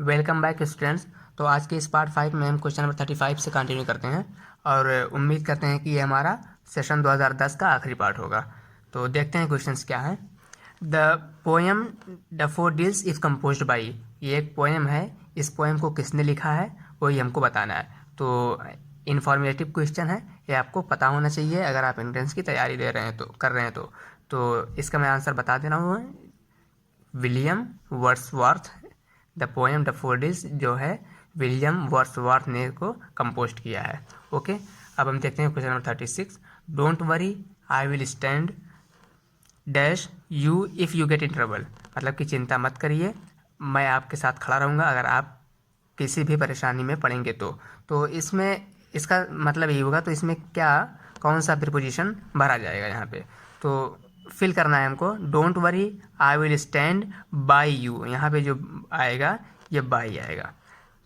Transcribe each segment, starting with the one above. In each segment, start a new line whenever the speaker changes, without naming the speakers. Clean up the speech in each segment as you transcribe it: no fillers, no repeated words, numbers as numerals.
Welcome back students. तो आज के इस पार्ट 5 में हम क्वेश्चन नंबर 35 से कंटिन्यू करते हैं और उम्मीद करते हैं कि ये हमारा सेशन 2010 का आखिरी पार्ट होगा। तो देखते हैं क्वेश्चंस क्या है। The poem daffodils is composed by, ये एक पोएम है। इस पोएम को किसने लिखा है वही हमको बताना है। तो इन्फॉर्मेटिव क्वेश्चन है, ये आपको पता होना चाहिए अगर आप एंट्रेंस की तैयारी दे रहे हैं तो कर रहे हैं तो इसका मैं आंसर बता दे रहा हूँ। William Wordsworth, the poem daffodils जो है विलियम वर्ड्सवर्थ ने को कंपोस्ट किया है। ओके, अब हम देखते हैं question number 36। Don't worry I will stand dash you if you get in trouble, मतलब कि चिंता मत करिए, मैं आपके साथ खड़ा रहूँगा अगर आप किसी भी परेशानी में पड़ेंगे तो इसमें इसका मतलब ये होगा। तो इसमें क्या कौन सा प्रीपोजिशन भरा जाएगा यहाँ पे, तो फिल करना है हमको। Don't worry I will stand by you, यहाँ पे जो आएगा ये बाई आएगा।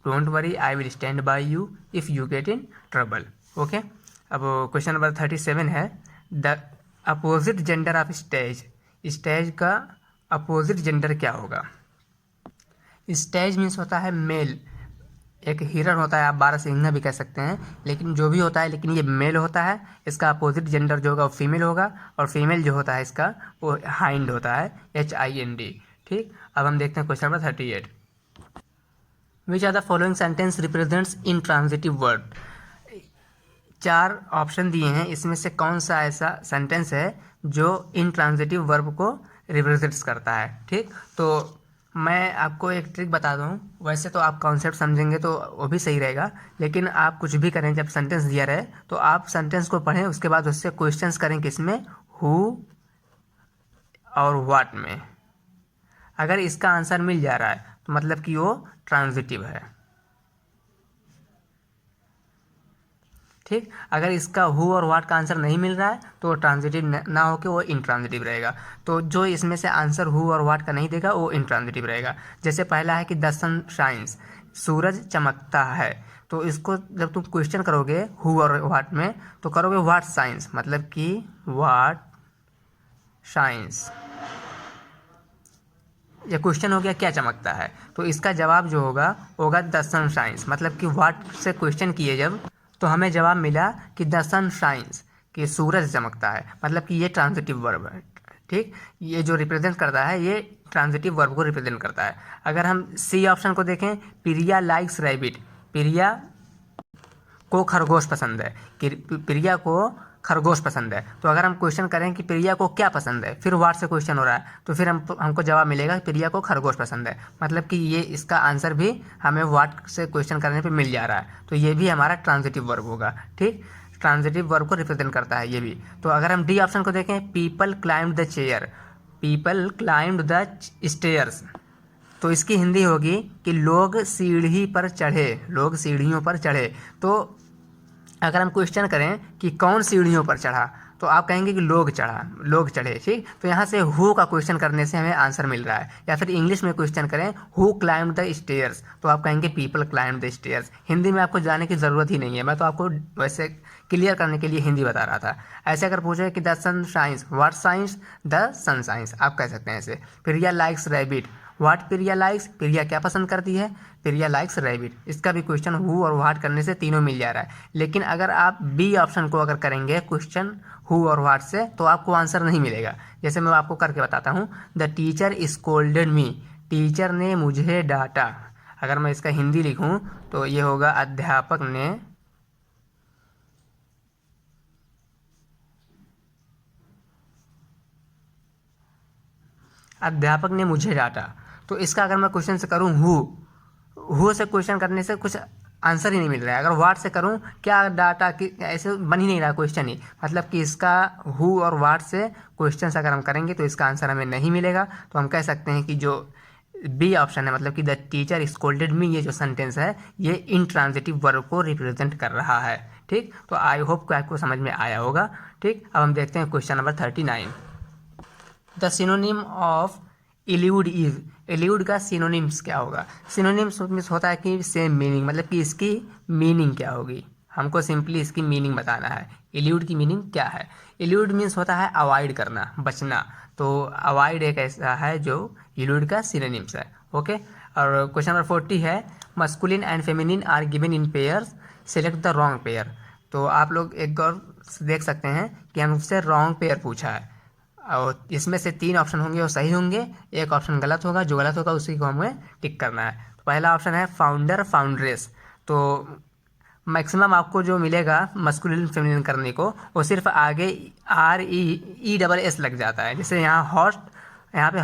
Don't worry I will stand by you if you get in trouble. Okay, अब क्वेश्चन नंबर 37 है। The opposite gender of stage, stage का अपोजिट जेंडर क्या होगा। स्टेज मीन्स होता है मेल, एक हिरन होता है, आप बारहसिंघा भी कह सकते हैं, लेकिन जो भी होता है लेकिन ये मेल होता है। इसका अपोजिट जेंडर जो होगा वो फीमेल होगा और फीमेल जो होता है इसका वो हाइंड होता है, HIND। ठीक, अब हम देखते हैं question number 38। Which are the following sentence represents intransitive word. 4 option दिए हैं, इसमें से कौन सा ऐसा सेंटेंस है जो इन ट्रांजिटिव वर्ब को रिप्रेजेंट्स करता है। ठीक, तो मैं आपको एक ट्रिक बता दूं, वैसे तो आप कॉन्सेप्ट समझेंगे तो वो भी सही रहेगा, लेकिन आप कुछ भी करें जब सेंटेंस दिया रहे तो आप सेंटेंस को पढ़ें, उसके बाद उससे क्वेश्चंस करें किसमें, हु और व्हाट में। अगर इसका आंसर मिल जा रहा है तो मतलब कि वो ट्रांजिटिव है। ठीक, अगर इसका हु और व्हाट का आंसर नहीं मिल रहा है तो ट्रांजिटिव ना होकर वो इंट्रांजिटिव रहेगा। तो जो इसमें से आंसर हु और व्हाट का नहीं देगा वो इंट्रांजिटिव रहेगा। जैसे पहला है कि द सन शाइन्स, सूरज चमकता है, तो इसको जब तुम क्वेश्चन करोगे हु और व्हाट में तो करोगे व्हाट साइंस, मतलब कि व्हाट शाइन्स। ये क्वेश्चन हो गया क्या चमकता है, तो इसका जवाब जो होगा द सन शाइन्स, मतलब कि व्हाट से क्वेश्चन किए जब तो हमें जवाब मिला कि द सन शाइन्स, कि सूरज चमकता है, मतलब कि ये ट्रांजिटिव वर्ब है। ठीक, ये जो रिप्रेजेंट करता है ये ट्रांजिटिव वर्ब को रिप्रेजेंट करता है। अगर हम सी ऑप्शन को देखें, प्रिया लाइक्स रैबिट, प्रिया को खरगोश पसंद है, कि प्रिया को खरगोश पसंद है। तो अगर हम क्वेश्चन करें कि प्रिया को क्या पसंद है, फिर व्हाट से क्वेश्चन हो रहा है तो फिर हमको जवाब मिलेगा प्रिया को खरगोश पसंद है, मतलब कि ये इसका आंसर भी हमें व्हाट से क्वेश्चन करने पे मिल जा रहा है। तो ये भी हमारा ट्रांजिटिव वर्ब होगा। ठीक, ट्रांजिटिव वर्ब को रिप्रेजेंट करता है ये भी। तो अगर हम डी ऑप्शन को देखें, people climbed the chair, people climbed the stairs, तो इसकी हिंदी होगी कि लोग सीढ़ी पर चढ़े, लोग सीढ़ियों पर चढ़े। तो अगर हम क्वेश्चन करें कि कौन सीढ़ियों पर चढ़ा तो आप कहेंगे कि लोग चढ़े। ठीक, तो यहाँ से हु का क्वेश्चन करने से हमें आंसर मिल रहा है। या फिर इंग्लिश में क्वेश्चन करें हु क्लाइम्ड द स्टेयर्स तो आप कहेंगे people climbed the stairs. Hindi में आपको जाने की ज़रूरत ही नहीं है, मैं तो आपको वैसे क्लियर करने के लिए हिंदी बता रहा था। ऐसे अगर पूछे कि the sun shines, what shines, the sun shines आप कह सकते हैं ऐसे। Priya likes rabbit, what Priya likes, Priya क्या पसंद करती है, प्रिया लाइक्स रैबिट। इसका भी क्वेश्चन हु और व्हाट करने से तीनों मिल जा रहा है। लेकिन अगर आप बी ऑप्शन को अगर करेंगे क्वेश्चन हु और व्हाट से तो आपको आंसर नहीं मिलेगा। जैसे मैं आपको करके बताता हूँ, the teacher scolded me, teacher ने मुझे डांटा। अगर मैं इसका हिंदी लिखूँ तो ये होगा अध्यापक ने मुझे डांटा। तो इसका अगर मैं क्वेश्चन से करूँ हु से क्वेश्चन करने से कुछ आंसर ही नहीं मिल रहा है। अगर व्हाट से करूँ क्या डाटा कि ऐसे बन ही नहीं रहा क्वेश्चन ही, मतलब कि इसका हु और व्हाट से क्वेश्चन अगर हम करेंगे तो इसका आंसर हमें नहीं मिलेगा। तो हम कह सकते हैं कि जो बी ऑप्शन है, मतलब कि द टीचर स्कोल्डेड मी, ये जो सेंटेंस है ये इंट्रांजिटिव वर्ब को रिप्रेजेंट कर रहा है। ठीक, तो आई होप कि आपको समझ में आया होगा। ठीक, अब हम देखते हैं question number 39। The synonym of elude is, elude का सिनोनिम्स क्या होगा। सिनोनिम्स होता है कि सेम मीनिंग, मतलब कि इसकी मीनिंग क्या होगी, हमको सिंपली इसकी मीनिंग बताना है। इल्यूड की मीनिंग क्या है। इल्यूड मीन्स होता है अवॉइड करना, बचना। तो अवॉइड एक ऐसा है जो इल्यूड का सिनोनिम्स है। ओके, और क्वेश्चन नंबर 40 है masculine and feminine are given in pairs, select the wrong pair. तो आप लोग एक गौर से देख सकते हैं कि हमसे रॉन्ग पेयर पूछा है और इसमें से 3 ऑप्शन होंगे वो सही होंगे, एक ऑप्शन गलत होगा, जो गलत होगा उसी को हमें टिक करना है। तो पहला ऑप्शन है फाउंडर फाउंड्रेस। तो मैक्सिमम आपको जो मिलेगा मस्कुलिन फेमिनिन करने को वो सिर्फ आगे REESS लग जाता है। जैसे यहाँ हॉस्ट, यहाँ पे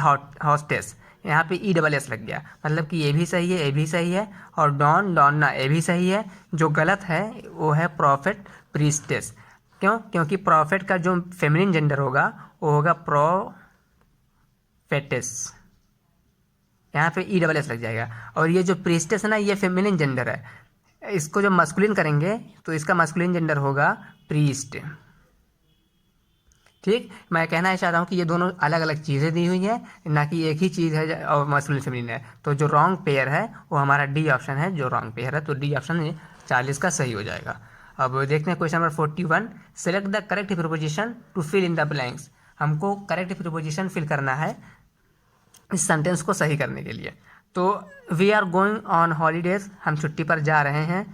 हॉस्टेस, यहाँ पे ESS लग गया, मतलब कि ये भी सही है, ये भी सही है, और डॉना ये भी सही है। जो गलत है वो है प्रॉफेट प्रीस्टेस। क्यों? क्योंकि प्रॉफेट का जो फेमिनिन जेंडर होगा वो होगा प्रोफेटेस, यहाँ पे ESS लग जाएगा। और ये जो प्रीस्टेस है ना, ये फेमिनिन जेंडर है। इसको जब मस्कुलिन करेंगे तो इसका मस्कुलिन जेंडर होगा प्रीस्ट। ठीक, मैं कहना चाहता हूँ कि ये दोनों अलग अलग चीज़ें दी हुई हैं, ना कि एक ही चीज़ है और मस्कुलिन फेमिनिन है। तो जो रॉन्ग पेयर है वो हमारा डी ऑप्शन है, जो रॉन्ग पेयर है। तो डी ऑप्शन 40 का सही हो जाएगा। अब देखते हैं question number 41, select the correct preposition to fill in the blanks. हमको करेक्ट प्रीपोजिशन फिल करना है इस सेंटेंस को सही करने के लिए। तो we are going on holidays, हम छुट्टी पर जा रहे हैं।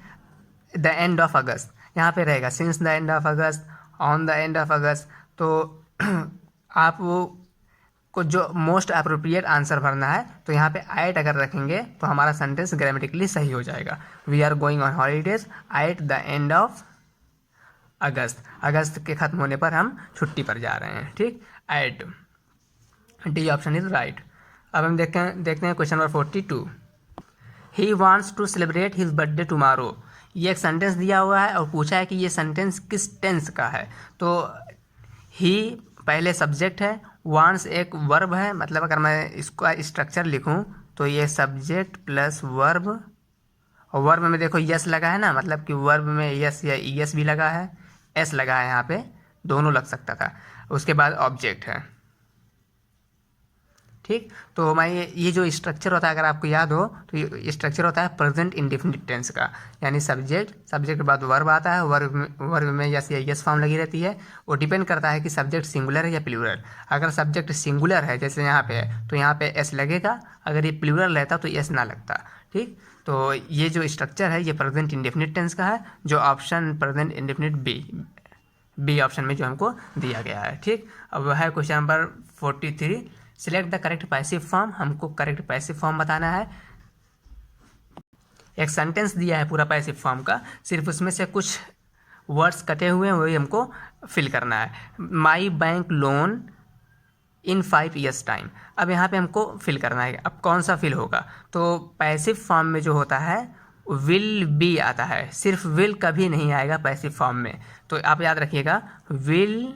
द एंड ऑफ अगस्त, यहाँ पे रहेगा since the end of August, on the end of अगस्त। तो आप वो को जो मोस्ट अप्रोप्रिएट आंसर भरना है, तो यहाँ पे एट अगर रखेंगे तो हमारा सेंटेंस ग्रामेटिकली सही हो जाएगा। We are going on holidays at the end of August, अगस्त के ख़त्म होने पर हम छुट्टी पर जा रहे हैं। ठीक, at, D option is right. अब हम देखते हैं question number 42, he wants to celebrate his birthday tomorrow. ये एक सेंटेंस दिया हुआ है और पूछा है कि ये सेंटेंस किस टेंस का है। तो ही पहले सब्जेक्ट है, वॉन्ट्स एक वर्ब है, मतलब अगर मैं इसका स्ट्रक्चर लिखूं तो ये सब्जेक्ट प्लस वर्ब, और वर्ब में देखो यस लगा है ना, मतलब कि वर्ब में यस या ईएस भी लगा है, एस लगा है, यहाँ पे दोनों लग सकता था। उसके बाद ऑब्जेक्ट है। ठीक, तो हमारे ये जो स्ट्रक्चर होता है अगर आपको याद हो तो ये स्ट्रक्चर होता है प्रेजेंट इंडेफिनिट टेंस का, यानी सब्जेक्ट के बाद वर्ब आता है, वर्ब में यस या यस फॉर्म लगी रहती है। वो डिपेंड करता है कि सब्जेक्ट सिंगुलर है या प्लूरल। अगर सब्जेक्ट सिंगुलर है जैसे यहाँ पे है तो यहाँ पे एस लगेगा, अगर ये प्लूरल रहता तो एस ना लगता। ठीक, तो ये जो स्ट्रक्चर है ये प्रेजेंट इंडेफिनिट टेंस का है, जो option present indefinite B option में जो हमको दिया गया है। ठीक, अब है question number 43, select the correct passive form. हमको करेक्ट पैसिव फॉर्म बताना है। एक सेंटेंस दिया है पूरा पैसिव फॉर्म का, सिर्फ उसमें से कुछ वर्ड्स कटे हुए हैं, वही हमको फिल करना है। My bank loan in 5 years time. अब यहाँ पे हमको फिल करना है। अब कौन सा फिल होगा? तो पैसिव फॉर्म में जो होता है विल बी आता है, सिर्फ विल कभी नहीं आएगा पैसिव फॉर्म में। तो आप याद रखिएगा, विल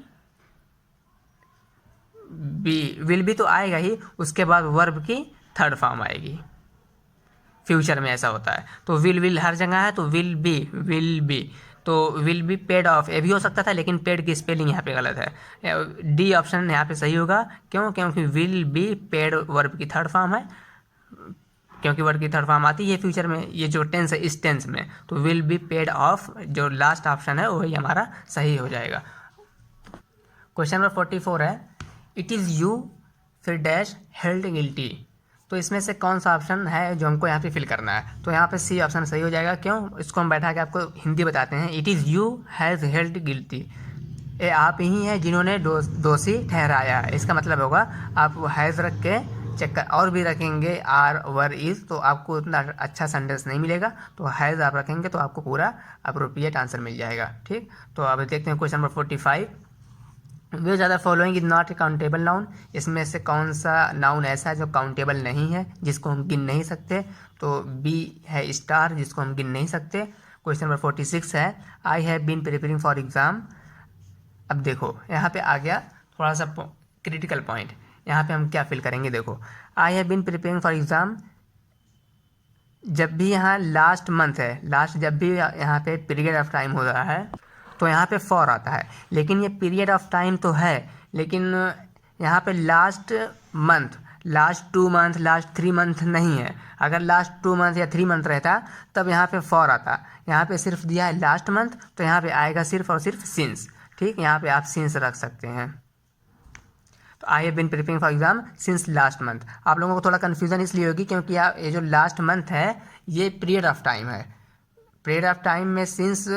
बी तो आएगा ही, उसके बाद वर्ब की थर्ड फॉर्म आएगी। फ्यूचर में ऐसा होता है। तो विल हर जगह है, तो विल बी तो विल बी पेड ऑफ, ये भी हो सकता था, लेकिन पेड की स्पेलिंग यहाँ पे गलत है। डी ऑप्शन यहाँ पे सही होगा। क्यों? क्योंकि विल बी पेड वर्ब की थर्ड फॉर्म है, क्योंकि वर्ब की थर्ड फॉर्म आती है फ्यूचर में, ये जो टेंस है इस टेंस में। तो विल बी पेड ऑफ, जो लास्ट ऑप्शन है वही हमारा सही हो जाएगा। क्वेश्चन नंबर 44 है, इट इज़ यू फिर डैश हेल्ड गिल्टी। तो इसमें से कौन सा ऑप्शन है जो हमको यहाँ पे फिल करना है? तो यहाँ पे सी ऑप्शन सही हो जाएगा। क्यों? इसको हम बैठा के आपको हिंदी बताते हैं। It is you has held guilty, ये आप ही हैं जिन्होंने दोषी ठहराया है। इसका मतलब होगा आप हैज़ रख के चेक कर, और भी रखेंगे आर वर इज़ तो आपको उतना अच्छा सेंटेंस नहीं मिलेगा। तो हैज़ आप रखेंगे तो आपको पूरा अप्रोप्रिएट आंसर मिल जाएगा। ठीक, तो अब देखते हैं क्वेश्चन नंबर 45, वे ज़्यादा following is not a countable noun. इसमें से कौन सा नाउन ऐसा है जो काउंटेबल नहीं है, जिसको हम गिन नहीं सकते? तो बी है स्टार, जिसको हम गिन नहीं सकते। क्वेश्चन नंबर 46 है, I have been preparing for exam. अब देखो यहाँ पे आ गया थोड़ा सा क्रिटिकल पॉइंट। यहाँ पे हम क्या फिल करेंगे? देखो, I have been preparing for exam, जब भी यहाँ लास्ट मंथ है, लास्ट जब भी यहाँ पे पीरियड ऑफ टाइम हो रहा है तो यहाँ पे फॉर आता है। लेकिन ये पीरियड ऑफ टाइम तो है, लेकिन यहाँ पे last month, last 2 month, last 3 month नहीं है। अगर लास्ट 2 मंथ या 3 मंथ रहता तब यहाँ पे फॉर आता। यहाँ पे सिर्फ दिया है लास्ट मंथ, तो यहाँ पे आएगा सिर्फ और सिर्फ सिंस। ठीक, यहाँ पे आप सिंस रख सकते हैं। तो I have been preparing for exam since last month. आप लोगों को थोड़ा कन्फ्यूज़न इसलिए होगी क्योंकि ये जो लास्ट मंथ है ये पीरियड ऑफ टाइम है। पीरियड ऑफ टाइम में सिंस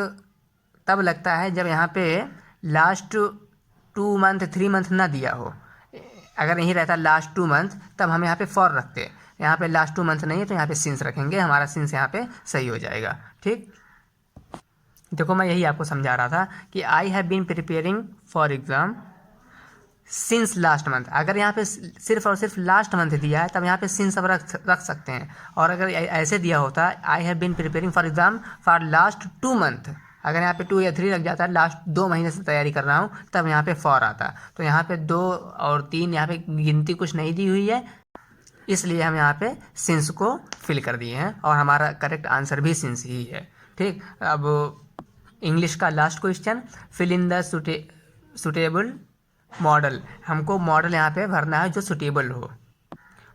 तब लगता है जब यहाँ पे लास्ट 2 मंथ 3 मंथ ना दिया हो। अगर यहीं रहता लास्ट 2 मंथ तब हम यहाँ पे फॉर रखते, यहाँ पे लास्ट 2 मंथ नहीं है तो यहाँ पे सिंस रखेंगे, हमारा सिंस यहाँ पे सही हो जाएगा। ठीक, देखो मैं यही आपको समझा रहा था कि I have been preparing for exam since last month. अगर यहाँ पे सिर्फ और सिर्फ लास्ट मंथ दिया है तब यहाँ पे सिंस अब रख सकते हैं, और अगर ऐसे दिया होता I have been preparing for exam for last 2 month, अगर यहाँ पे 2 या 3 लग जाता है, लास्ट 2 महीने से तैयारी कर रहा हूँ, तब यहाँ पे फॉर आता। तो यहाँ पे 2 और 3 यहाँ पे गिनती कुछ नहीं दी हुई है, इसलिए हम यहाँ पे सिंस को फिल कर दिए हैं और हमारा करेक्ट आंसर भी सिंस ही है। ठीक, अब इंग्लिश का last question, fill in the suitable modal. हमको मॉडल यहाँ पे भरना है जो सुटेबल हो।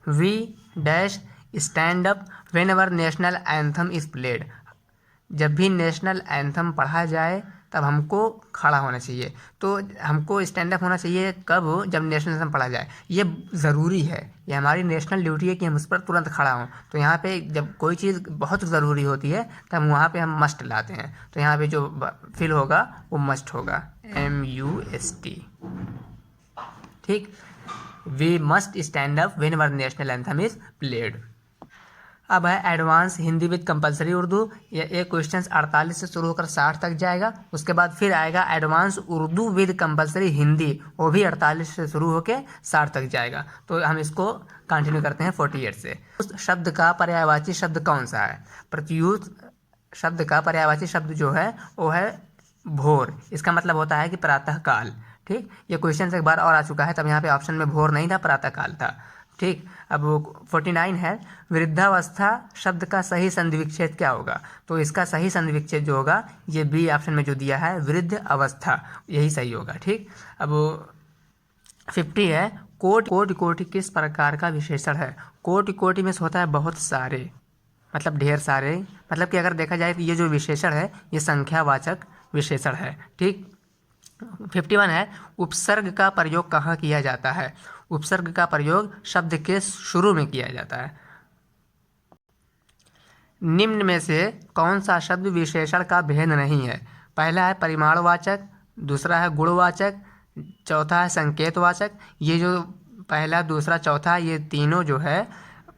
We dash stand up whenever national anthem is played. जब भी नेशनल एंथम पढ़ा जाए तब हमको खड़ा होना चाहिए। तो हमको स्टैंड अप होना चाहिए कब? जब नेशनल एंथम पढ़ा जाए। ये ज़रूरी है, ये हमारी नेशनल ड्यूटी है कि हम उस पर तुरंत खड़ा हों। तो यहाँ पे जब कोई चीज़ बहुत ज़रूरी होती है तब वहाँ पे हम मस्ट लाते हैं। तो यहाँ पे जो फिल होगा वो मस्ट होगा, MUST। ठीक, we must stand up whenever national anthem is played. अब है advance Hindi with compulsory Urdu. ये क्वेश्चन 48 से शुरू होकर 60 तक जाएगा। उसके बाद फिर आएगा advance Urdu with compulsory Hindi, वो भी 48 से शुरू होकर 60 तक जाएगा। तो हम इसको कंटिन्यू करते हैं 48 से। उस शब्द का पर्यायवाची शब्द कौन सा है? प्रत्युत शब्द का पर्यायवाची शब्द जो है वो है भोर। इसका मतलब होता है कि प्रातः काल। ठीक, ये क्वेश्चन एक बार और आ चुका है, तब यहाँ पे ऑप्शन में भोर नहीं था, प्रातः काल था। ठीक, अब 49 है, वृद्धावस्था शब्द का सही संधि विच्छेद क्या होगा? तो इसका सही संधि विच्छेद जो होगा ये बी ऑप्शन में जो दिया है, वृद्ध अवस्था, यही सही होगा। ठीक, अब 50 है, कोटि कोटि किस प्रकार का विशेषण है? कोटि कोटि में होता है बहुत सारे, मतलब ढेर सारे, मतलब कि अगर देखा जाए तो ये जो विशेषण है ये संख्यावाचक विशेषण है। ठीक, 51 है, उपसर्ग का प्रयोग कहाँ किया जाता है? उपसर्ग का प्रयोग शब्द के शुरू में किया जाता है। निम्न में से कौन सा शब्द विशेषण का भेद नहीं है? पहला है परिमाणवाचक, दूसरा है गुणवाचक, चौथा है संकेतवाचक। ये जो पहला, दूसरा, चौथा, ये तीनों जो है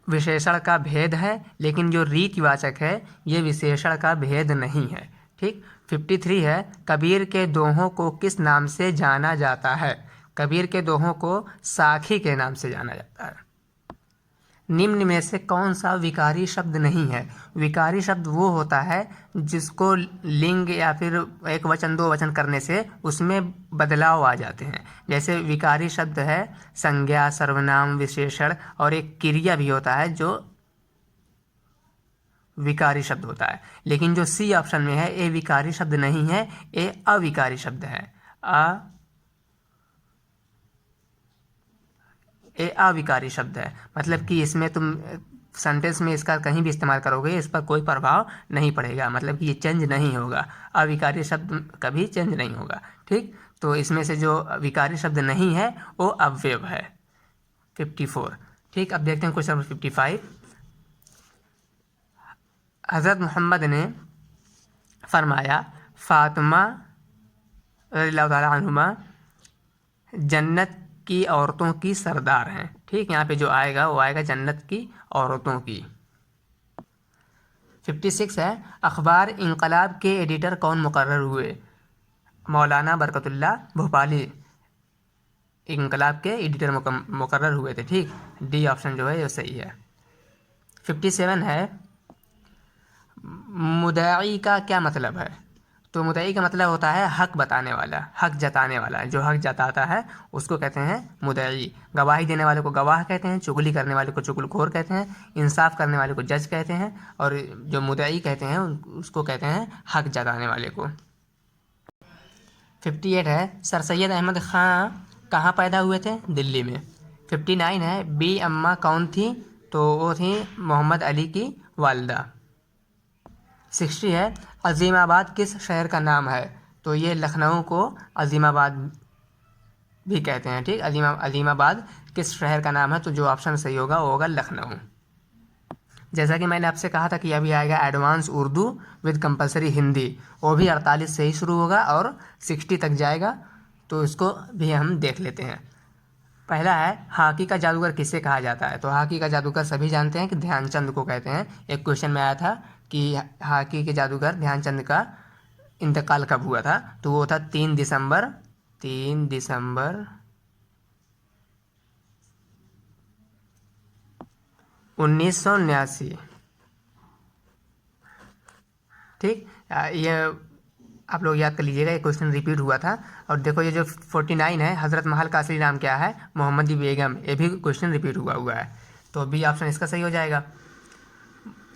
विशेषण का भेद है, लेकिन जो रीतिवाचक है ये विशेषण का भेद नहीं है। ठीक, 53 है, कबीर के दोहों को किस नाम से जाना जाता है? कबीर के दोहों को साखी के नाम से जाना जाता है। निम्न में से कौन सा विकारी शब्द नहीं है? विकारी शब्द वो होता है जिसको लिंग या फिर एक वचन दो वचन करने से उसमें बदलाव आ जाते हैं। जैसे विकारी शब्द है संज्ञा, सर्वनाम, विशेषण, और एक क्रिया भी होता है जो विकारी शब्द होता है। लेकिन जो सी ऑप्शन में है ये विकारी शब्द नहीं है, ये अविकारी शब्द है। ये अविकारी शब्द है, मतलब कि इसमें तुम सेंटेंस में इसका कहीं भी इस्तेमाल करोगे इस पर कोई प्रभाव नहीं पड़ेगा, मतलब कि ये चेंज नहीं होगा। अविकारी शब्द कभी चेंज नहीं होगा। ठीक, तो इसमें से जो विकारी शब्द नहीं है वो अव्यय है। 54। ठीक, अब देखते हैं क्वेश्चन नंबर 55। हज़रत मोहम्मद ने फरमाया फातिमा रज़ियल्लाहु ताला अन्हुमा जन्नत की औरतों की सरदार हैं। ठीक, यहाँ पे जो आएगा वो आएगा जन्नत की औरतों की। 56 है, अखबार इंकलाब के एडिटर कौन मुकर्रर हुए? मौलाना बरकतुल्लाह भोपाली इंकलाब के एडिटर मुकर्रर हुए थे। ठीक, डी ऑप्शन जो है ये सही है। 57 है, मुद्दई का क्या मतलब है? तो मुद्दई का मतलब होता है हक बताने वाला, हक जताने वाला। जो हक जताता है उसको कहते हैं मुद्दई। गवाही देने वाले को गवाह कहते हैं, चुगली करने वाले को चुगलखोर कहते हैं, इंसाफ करने वाले को जज कहते हैं, और जो मुद्दई कहते हैं उसको कहते हैं हक जताने वाले को। 58 है, सर सैयद अहमद ख़ां कहाँ पैदा हुए थे? दिल्ली में। 59 है, बी अम्मा कौन थी? तो वो थी मोहम्मद अली की वालदा। 60 है, अज़ीमाबाद किस शहर का नाम है? तो ये लखनऊ को अज़ीमाबाद भी कहते हैं। ठीक, अलीमाबाद किस शहर का नाम है? तो जो ऑप्शन सही होगा वो होगा लखनऊ। जैसा कि मैंने आपसे कहा था कि अभी आएगा advance Urdu with compulsory Hindi, वो भी 48 से ही शुरू होगा और 60 तक जाएगा, तो इसको भी हम देख लेते हैं। पहला है, हॉकी का जादूगर किसे कहा जाता है? तो हॉकी का जादूगर सभी जानते हैं कि ध्यानचंद को कहते हैं। एक क्वेश्चन में आया था कि हॉकी के जादूगर ध्यानचंद का इंतकाल कब हुआ था? तो वो था 3 दिसंबर 1979। ठीक, ये आप लोग याद कर लीजिएगा, ये क्वेश्चन रिपीट हुआ था। और देखो ये जो 49 है, हज़रत महल का असली नाम क्या है? मोहम्मदी बेगम, ये भी क्वेश्चन रिपीट हुआ है, तो बी ऑप्शन इसका सही हो जाएगा।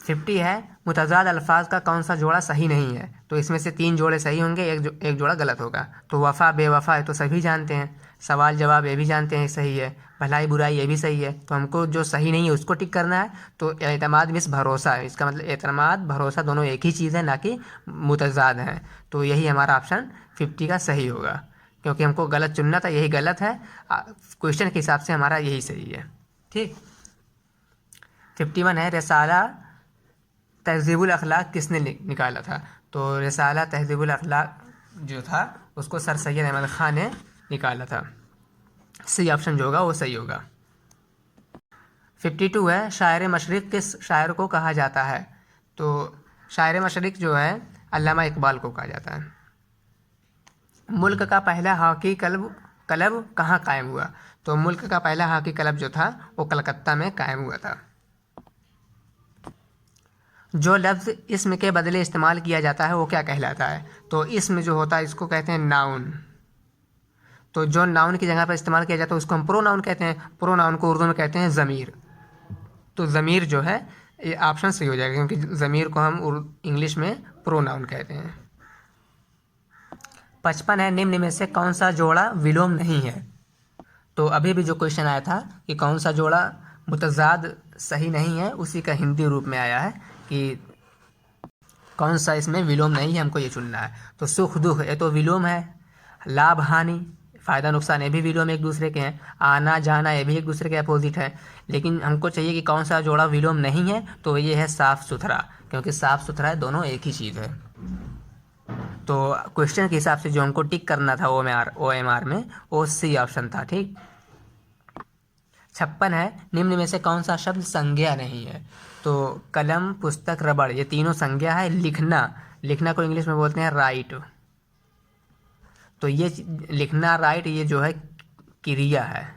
50 है, मुतज़ाद अल्फाज का कौन सा जोड़ा सही नहीं है? तो इसमें से 3 जोड़े सही होंगे, एक जोड़ा गलत होगा। तो वफ़ा बेवफ़ा है तो सभी जानते हैं, सवाल जवाब ये भी जानते हैं सही है, भलाई बुराई ये भी सही है, तो हमको जो सही नहीं है उसको टिक करना है। तो एतमाद मिस भरोसा है, इसका मतलब एतमाद भरोसा दोनों एक ही चीज़ है, ना कि मुतज़ाद हैं। तो यही हमारा ऑप्शन 50 का सही होगा, क्योंकि हमको गलत चुनना था, यही गलत है। क्वेश्चन के हिसाब से हमारा यही सही है। ठीक, 51 है, रिसाला तहज़ीबुल अखलाक किसने निकाला था? तो रिसाला तहज़ीबुल अखलाक जो था उसको सर सैयद अहमद ख़ान ने निकाला था। सी ऑप्शन जो होगा वो सही होगा। 52 है, शायर मशरिक़ किस शायर को कहा जाता है? तो शायर मशरिक़ जो है अल्लामा इकबाल को कहा जाता है। मुल्क का पहला हॉकी क्लब कहाँ कायम हुआ? तो मुल्क का पहला हॉकी क्लब जो था वो कलकत्ता में कायम हुआ था। जो लफ्ज़ इस्म के बदले इस्तेमाल किया जाता है वो क्या कहलाता है? तो इस्म जो होता है इसको कहते हैं नाउन। तो जो नाउन की जगह पर इस्तेमाल किया जाता है उसको हम प्रोनाउन कहते हैं। प्रोनाउन को उर्दू में कहते हैं ज़मीर। तो ज़मीर जो है ये ऑप्शन सही हो जाएगा, क्योंकि ज़मीर को हम इंग्लिश में प्रोनाउन कहते हैं। 55 है, निम्न में से कौन सा जोड़ा विलोम नहीं है? तो अभी भी जो क्वेश्चन आया था कि कौन सा जोड़ा मुतज़ाद सही नहीं है, उसी का हिंदी रूप में आया है कि कौन सा इसमें विलोम नहीं है, हमको ये चुनना है। तो सुख दुख ये तो विलोम है, लाभ हानि फ़ायदा नुकसान ये भी विलोम एक दूसरे के हैं, आना जाना ये भी एक दूसरे के अपोजिट है। लेकिन हमको चाहिए कि कौन सा जोड़ा विलोम नहीं है, तो ये है साफ़ सुथरा, क्योंकि साफ़ सुथरा है, दोनों एक ही चीज़ है। तो क्वेश्चन के हिसाब से जो हमको टिक करना था OMR में वो सी ऑप्शन था। ठीक, 56 है, निम्न में से कौन सा शब्द संज्ञा नहीं है? तो कलम पुस्तक रबड़ ये तीनों संज्ञा है। लिखना को इंग्लिश में बोलते हैं राइट। तो ये लिखना राइट ये जो है क्रिया है,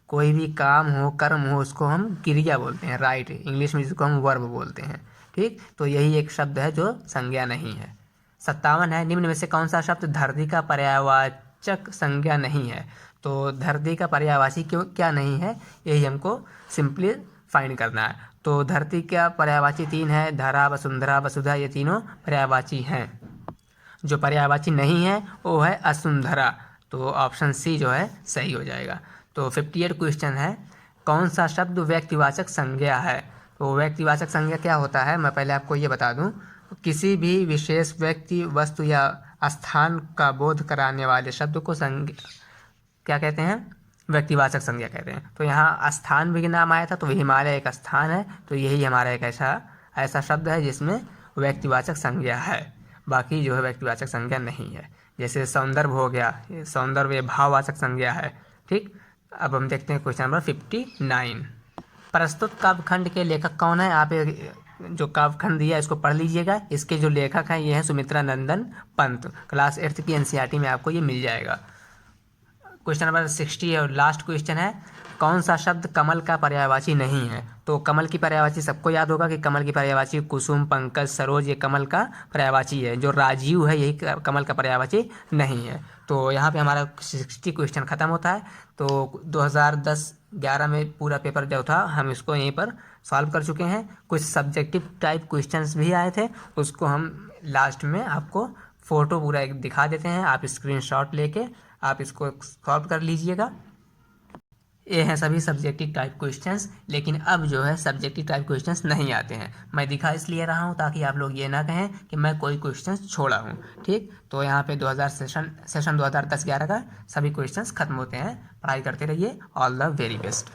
कोई भी काम हो कर्म हो उसको हम क्रिया बोलते हैं, राइट इंग्लिश में जिसको हम वर्ब बोलते हैं। ठीक, तो यही एक शब्द है जो संज्ञा नहीं है। 57 है, निम्न में से कौन सा शब्द धरती का पर्यायवाचक संज्ञा नहीं है? तो धरती का पर्यायवाची क्यों क्या नहीं है, यही हमको सिंपली फाइंड करना है। तो धरती का पर्यायवाची 3 है, धरा वसुंधरा वसुधा ये तीनों पर्यायवाची हैं। जो पर्यायवाची नहीं है वो है असुंधरा, तो ऑप्शन सी जो है सही हो जाएगा। तो 58 क्वेश्चन है, कौन सा शब्द व्यक्तिवाचक संज्ञा है? तो व्यक्तिवाचक संज्ञा क्या होता है, मैं पहले आपको ये बता दूं। किसी भी विशेष व्यक्ति वस्तु या स्थान का बोध कराने वाले शब्द को क्या कहते हैं? व्यक्तिवाचक संज्ञा कहते हैं। तो यहाँ स्थान भी नाम आया था, तो हिमालय एक स्थान है, तो यही हमारा एक ऐसा शब्द है जिसमें व्यक्तिवाचक संज्ञा है। बाकी जो है व्यक्तिवाचक संज्ञा नहीं है। जैसे सौंदर्य हो गया, सौंदर्य भाववाचक संज्ञा है। ठीक, अब हम देखते हैं क्वेश्चन नंबर 59। प्रस्तुत काव्यखंड के लेखक कौन है? आप जो काव्यखंड दिया इसको पढ़ लीजिएगा। इसके जो लेखक हैं ये हैं सुमित्रा नंदन पंत। क्लास 8 की NCERT में आपको ये मिल जाएगा। क्वेश्चन नंबर 60 और लास्ट क्वेश्चन है, कौन सा शब्द कमल का पर्यायवाची नहीं है? तो कमल की पर्यायवाची सबको याद होगा कि कमल की पर्यायवाची कुसुम पंकज सरोज ये कमल का पर्यायवाची है। जो राजीव है यही कमल का पर्यायवाची नहीं है। तो यहाँ पे हमारा 60 क्वेश्चन ख़त्म होता है। तो 2010-11 में पूरा पेपर जो था हम इसको यहीं पर सॉल्व कर चुके हैं। कुछ सब्जेक्टिव टाइप क्वेश्चंस भी आए थे, उसको हम लास्ट में आपको फ़ोटो पूरा एक दिखा देते हैं, आप स्क्रीनशॉट लेके आप इसको सॉल्व कर लीजिएगा। ये हैं सभी सब्जेक्टिव टाइप क्वेश्चंस, लेकिन अब जो है सब्जेक्टिव टाइप क्वेश्चंस नहीं आते हैं। मैं दिखा इसलिए रहा हूँ ताकि आप लोग ये ना कहें कि मैं कोई क्वेश्चंस छोड़ा हूँ। ठीक, तो यहाँ पे 2000 सेशन 2010-11 का सभी क्वेश्चंस खत्म होते हैं। पढ़ाई करते रहिए। All the very best.